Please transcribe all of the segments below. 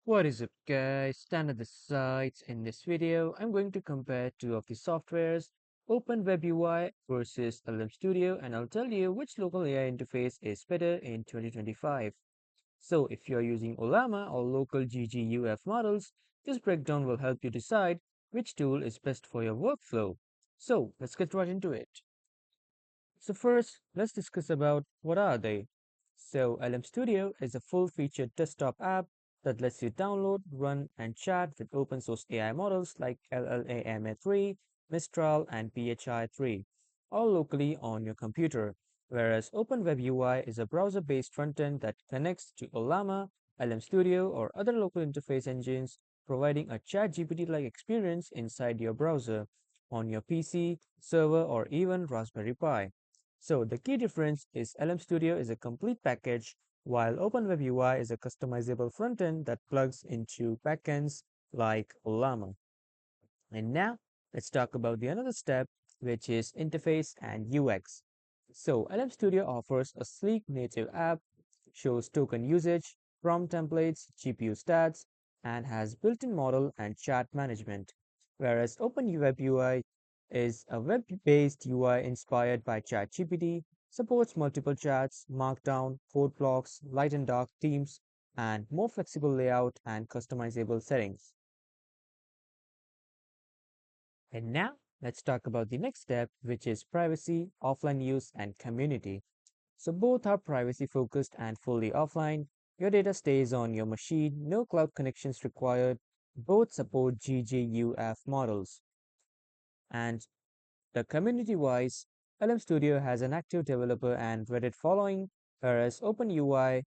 What is up guys, Stan at the sites. In this video, I'm going to compare two of the softwares, Open WebUI versus LLM Studio, and I'll tell you which local AI interface is better in 2025. So if you're using Ollama or local GGUF models, this breakdown will help you decide which tool is best for your workflow. So let's get right into it. So first, let's discuss about what are they. So LM Studio is a full-featured desktop app that lets you download, run, and chat with open source AI models like LLaMA 3, Mistral, and PHI 3, all locally on your computer. Whereas OpenWebUI is a browser-based frontend that connects to Ollama, LM Studio, or other local interface engines, providing a ChatGPT-like experience inside your browser, on your PC, server, or even Raspberry Pi. So the key difference is LM Studio is a complete package, while OpenWebUI is a customizable frontend that plugs into backends like Ollama. And now let's talk about the another step, which is interface and UX. So LM Studio offers a sleek native app, shows token usage, prompt templates, GPU stats, and has built-in model and chat management. Whereas OpenWebUI is a web-based UI inspired by ChatGPT, supports multiple chats, markdown, code blocks, light and dark themes, and more flexible layout and customizable settings. And now let's talk about the next step, which is privacy, offline use, and community. So both are privacy focused and fully offline. Your data stays on your machine, no cloud connections required. Both support GGUF models. And the community wise, LM Studio has an active developer and Reddit following, whereas OpenUI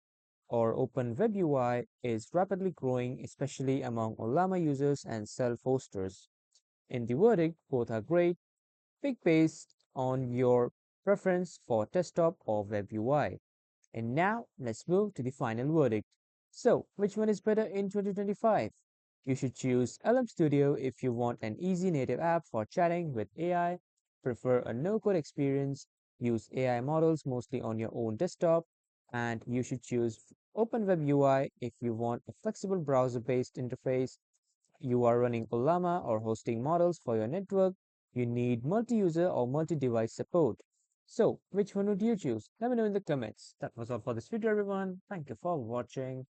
or OpenWebUI is rapidly growing, especially among Ollama users and self hosters. In the verdict, both are great. Pick based on your preference for desktop or web UI. And now let's move to the final verdict. So, which one is better in 2025? You should choose LM Studio if you want an easy native app for chatting with AI, prefer a no-code experience, use AI models mostly on your own desktop, and you should choose OpenWeb UI if you want a flexible browser-based interface, you are running Ollama or hosting models for your network, you need multi-user or multi-device support. So, which one would you choose? Let me know in the comments. That was all for this video, everyone. Thank you for watching.